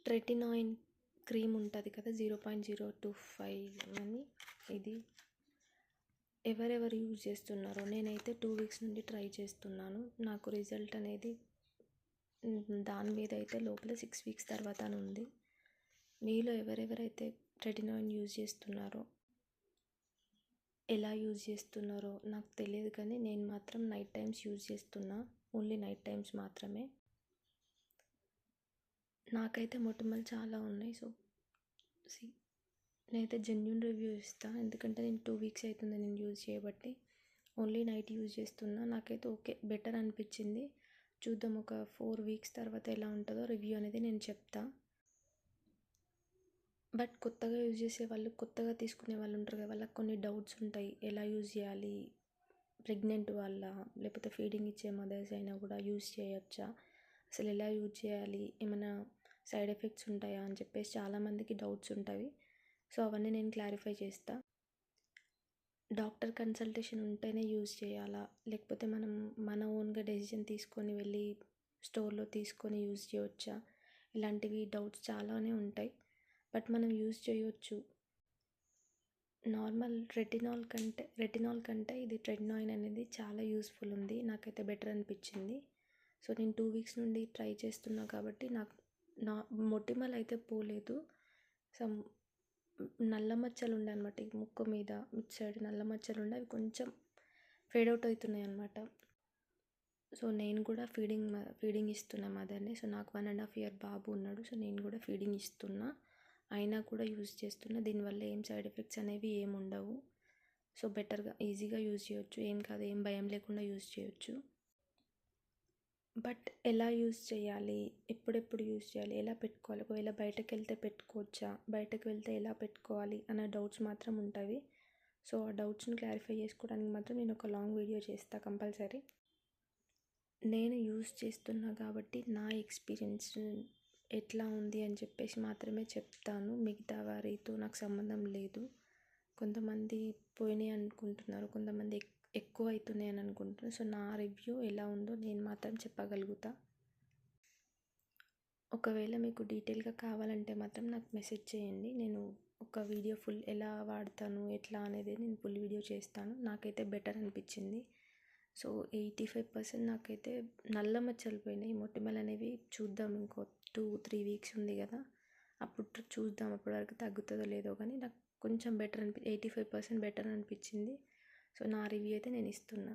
Tretinoin cream ఉంటుంది కదా 0.025 అని. ఇది ఎవరెవరు యూజ్ చేస్తున్నారో, నేనైతే 2 వీక్స్ నుండి ట్రై చేస్తున్నాను. నాకు రిజల్ట్ అనేది దాని మీద అయితే లోపల 6 వీక్స్ తర్వాత అని ఉంది. మీలో ఎవరెవరైతే ట్రెటినాయిన్ యూజ్ చేస్తున్నారో, ఎలా యూజ్ చేస్తున్నారో నాకు తెలియదు, కానీ నేను మాత్రం నైట్ టైమ్స్ యూజ్ చేస్తున్నా. ఓన్లీ నైట్ టైమ్స్ మాత్రమే. నాకైతే మొటిమలు చాలా ఉన్నాయి. సో నేనైతే జెన్యూన్ రివ్యూ ఇస్తాను, ఎందుకంటే నేను 2 వీక్స్ అవుతుంది నేను యూజ్ చేయబట్టి. ఓన్లీ నైట్ యూజ్ చేస్తున్నా. నాకైతే ఓకే, బెటర్ అనిపించింది. చూద్దాం ఒక 4 వీక్స్ తర్వాత ఎలా ఉంటుందో రివ్యూ అనేది నేను చెప్తా. బట్ కొత్తగా యూజ్ చేసే వాళ్ళు, కొత్తగా తీసుకునే వాళ్ళు ఉంటారు కదా, వాళ్ళకి కొన్ని డౌట్స్ ఉంటాయి. ఎలా యూజ్ చేయాలి, ప్రెగ్నెంట్ వాళ్ళ లేకపోతే ఫీడింగ్ ఇచ్చే మదర్స్ అయినా కూడా యూజ్ చేయొచ్చా, అసలు ఎలా యూజ్ చేయాలి, ఏమైనా సైడ్ ఎఫెక్ట్స్ ఉంటాయా అని చెప్పేసి చాలామందికి డౌట్స్ ఉంటాయి. సో అవన్నీ నేను క్లారిఫై చేస్తా. డాక్టర్ కన్సల్టేషన్ ఉంటేనే యూజ్ చేయాలా, లేకపోతే మనం మన ఓన్గా డెసిషన్ తీసుకొని వెళ్ళి స్టోర్లో తీసుకొని యూజ్ చేయవచ్చా, ఇలాంటివి డౌట్స్ చాలానే ఉంటాయి. బట్ మనం యూజ్ చేయొచ్చు. నార్మల్ రెటినాల్ కంటే ఇది ట్రెటినాయిన్ అనేది చాలా యూస్ఫుల్ ఉంది. నాకైతే బెటర్ అనిపించింది. సో నేను 2 వీక్స్ నుండి ట్రై చేస్తున్నా కాబట్టి నా మొటిమలు అయితే పోలేదు. సమ్ నల్ల మచ్చలు ఉండే అనమాట, ఈ ముక్కు మీద ఇటు సైడ్ నల్ల మచ్చలు ఉండే, అవి కొంచెం ఫేడ్ అవుట్ అవుతున్నాయి అనమాట. సో నేను కూడా ఫీడింగ్ ఇస్తున్నా మదర్ని. సో నాకు 1.5 year బాబు ఉన్నాడు. సో నేను కూడా ఫీడింగ్ ఇస్తున్నా, అయినా కూడా యూజ్ చేస్తున్నా. దీనివల్ల ఏం సైడ్ ఎఫెక్ట్స్ అనేవి ఏమి ఉండవు. సో బెటర్గా ఈజీగా యూజ్ చేయొచ్చు, ఏం కాదు, ఏం భయం లేకుండా యూజ్ చేయొచ్చు. బట్ ఎలా యూజ్ చేయాలి, ఎప్పుడెప్పుడు యూజ్ చేయాలి, ఎలా పెట్టుకోవాలి, ఒకవేళ బయటకు వెళ్తే పెట్టుకోవచ్చా, బయటకు వెళ్తే ఎలా పెట్టుకోవాలి అనే డౌట్స్ మాత్రం ఉంటాయి. సో ఆ డౌట్స్ని క్లారిఫై చేసుకోవడానికి మాత్రం నేను ఒక లాంగ్ వీడియో చేస్తా కంపల్సరీ. నేను యూజ్ చేస్తున్నా కాబట్టి నా ఎక్స్పీరియన్స్ ఎట్లా ఉంది అని చెప్పేసి మాత్రమే చెప్తాను. మిగతా వారితో నాకు సంబంధం లేదు. కొంతమంది పోయినాయి అనుకుంటున్నారు, కొంతమంది ఎక్కువ అవుతున్నాయి అని అనుకుంటున్నారు. సో నా రివ్యూ ఎలా ఉందో నేను మాత్రం చెప్పగలుగుతా. ఒకవేళ మీకు డీటెయిల్గా కావాలంటే మాత్రం నాకు మెసేజ్ చేయండి. నేను ఒక వీడియో ఫుల్ ఎలా వాడతాను ఎట్లా అనేది నేను ఫుల్ వీడియో చేస్తాను. నాకైతే బెటర్ అనిపించింది. సో 85% నాకైతే నల్ల మచ్చలు పోయినాయి. మొటిమలు అనేవి చూద్దాం, ఇంకో 2-3 వీక్స్ ఉంది కదా, అప్పుడు చూద్దాం అప్పటి వరకు తగ్గుతుందో లేదో. కానీ నాకు కొంచెం 85% బెటర్ అనిపించింది. సో నా రివ్యూ అయితే నేను ఇస్తున్నా.